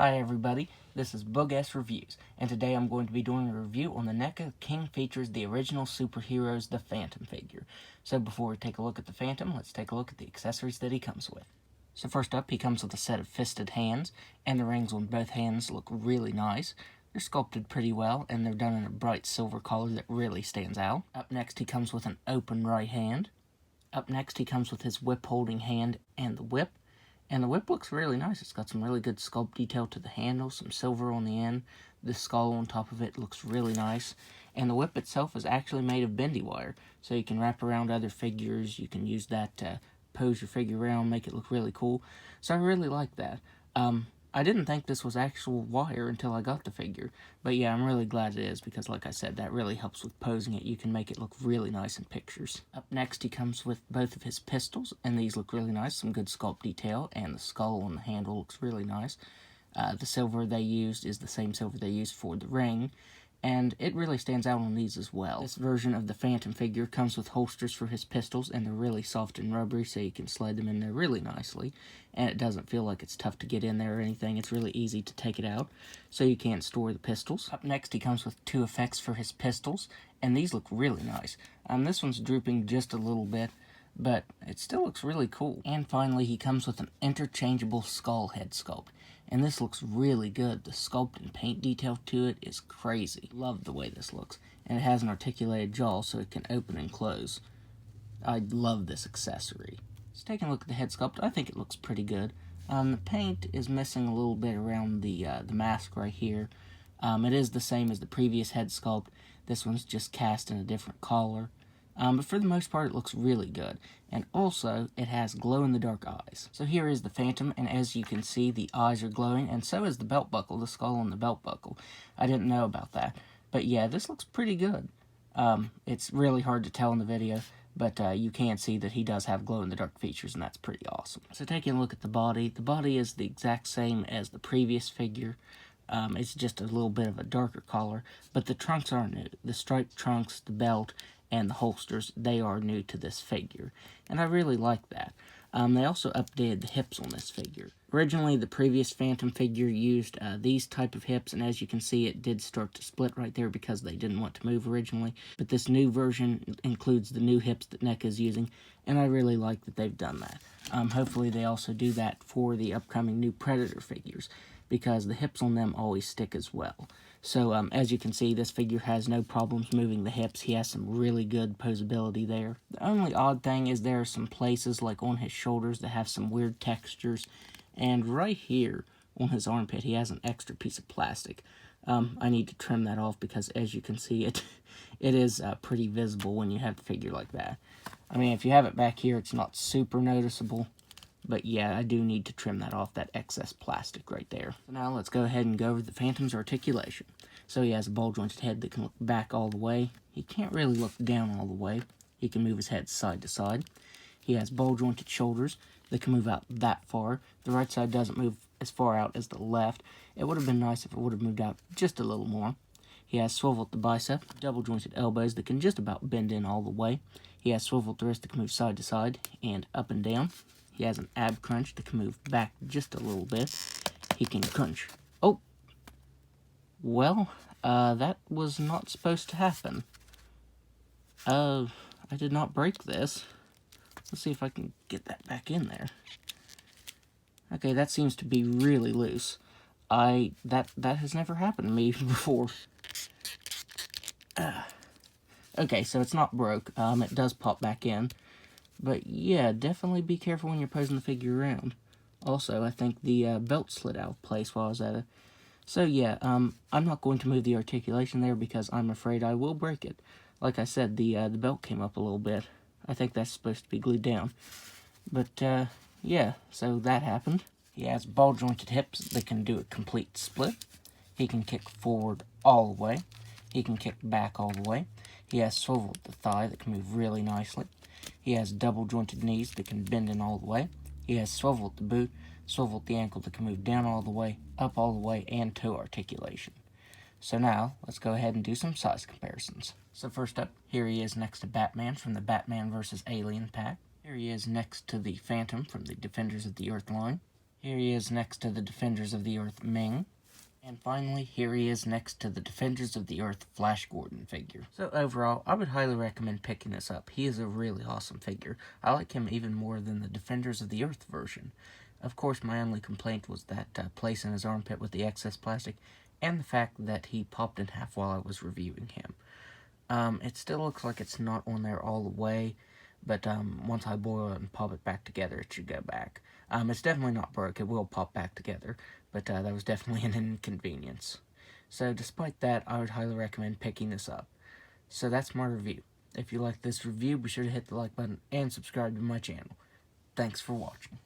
Hi everybody, this is Boog Reviews, and today I'm going to be doing a review on the Neca King Features the original superheroes, the Phantom figure. So before we take a look at the Phantom, let's take a look at the accessories that he comes with. So first up, he comes with a set of fisted hands, and the rings on both hands look really nice. They're sculpted pretty well, and they're done in a bright silver color that really stands out. Up next, he comes with an open right hand. Up next, he comes with his whip holding hand and the whip. And the whip looks really nice. It's got some really good sculpt detail to the handle, some silver on the end. The skull on top of it looks really nice. And the whip itself is actually made of bendy wire, so you can wrap around other figures. You can use that to pose your figure around, make it look really cool. So I really like that. I didn't think this was actual wire until I got the figure. But yeah, I'm really glad it is because, like I said, that really helps with posing it. You can make it look really nice in pictures. Up next, he comes with both of his pistols, and these look really nice. Some good sculpt detail, and the skull on the handle looks really nice. The silver they used is the same silver they used for the ring, and it really stands out on these as well. This version of the Phantom figure comes with holsters for his pistols, and they're really soft and rubbery, so you can slide them in there really nicely. And it doesn't feel like it's tough to get in there or anything. It's really easy to take it out, so you can't store the pistols. Up next, he comes with two effects for his pistols, and these look really nice. This one's drooping just a little bit, but it still looks really cool. And finally, he comes with an interchangeable skull head sculpt. And this looks really good. The sculpt and paint detail to it is crazy. Love the way this looks. And it has an articulated jaw so it can open and close. I love this accessory. Just taking a look at the head sculpt, I think it looks pretty good. The paint is missing a little bit around the mask right here. It is the same as the previous head sculpt. This one's just cast in a different color. But for the most part, it looks really good. And also, it has glow-in-the-dark eyes. So here is the Phantom, and as you can see, the eyes are glowing, and so is the belt buckle, the skull on the belt buckle. I didn't know about that. But yeah, this looks pretty good. It's really hard to tell in the video, but you can see that he does have glow-in-the-dark features, and that's pretty awesome. So taking a look at the body is the exact same as the previous figure. It's just a little bit of a darker color, but the trunks are new. The striped trunks, the belt, and the holsters, they are new to this figure, and I really like that. They also updated the hips on this figure. Originally, the previous Phantom figure used these type of hips, and as you can see, it did start to split right there because they didn't want to move originally, but this new version includes the new hips that Neca is using, and I really like that they've done that. Hopefully, they also do that for the upcoming new Predator figures, because the hips on them always stick as well. So, as you can see, this figure has no problems moving the hips. He has some really good posability there. The only odd thing is there are some places, like on his shoulders, that have some weird textures. And right here, on his armpit, he has an extra piece of plastic. I need to trim that off because, as you can see, it is pretty visible when you have the figure like that. I mean, if you have it back here, it's not super noticeable. But yeah, I do need to trim that off, that excess plastic right there. So now let's go ahead and go over the Phantom's articulation. So he has a ball-jointed head that can look back all the way. He can't really look down all the way. He can move his head side to side. He has ball-jointed shoulders that can move out that far. The right side doesn't move as far out as the left. It would have been nice if it would have moved out just a little more. He has swivel at the bicep, double-jointed elbows that can just about bend in all the way. He has swivel at the wrist that can move side to side and up and down. He has an ab crunch that can move back just a little bit. He can crunch. Oh! Well, that was not supposed to happen. I did not break this. Let's see if I can get that back in there. Okay, that seems to be really loose. That has never happened to me before. Okay, so it's not broke. It does pop back in. But yeah, definitely be careful when you're posing the figure around. Also, I think the belt slid out of place while I was at it. So yeah, I'm not going to move the articulation there because I'm afraid I will break it. Like I said, the belt came up a little bit. I think that's supposed to be glued down. But yeah, so that happened. He has ball-jointed hips that can do a complete split. He can kick forward all the way. He can kick back all the way. He has swivel at the thigh that can move really nicely. He has double-jointed knees that can bend in all the way. He has swivel at the boot, swivel at the ankle that can move down all the way, up all the way, and toe articulation. So now, let's go ahead and do some size comparisons. So first up, here he is next to Batman from the Batman vs. Alien pack. Here he is next to the Phantom from the Defenders of the Earth line. Here he is next to the Defenders of the Earth Ming. And finally, here he is next to the Defenders of the Earth Flash Gordon figure. So overall, I would highly recommend picking this up. He is a really awesome figure. I like him even more than the Defenders of the Earth version. Of course, my only complaint was that place in his armpit with the excess plastic, and the fact that he popped in half while I was reviewing him. It still looks like it's not on there all the way, but once I boil it and pop it back together, it should go back. It's definitely not broke. It will pop back together, but that was definitely an inconvenience. So despite that, I would highly recommend picking this up. So that's my review. If you like this review, be sure to hit the like button and subscribe to my channel. Thanks for watching.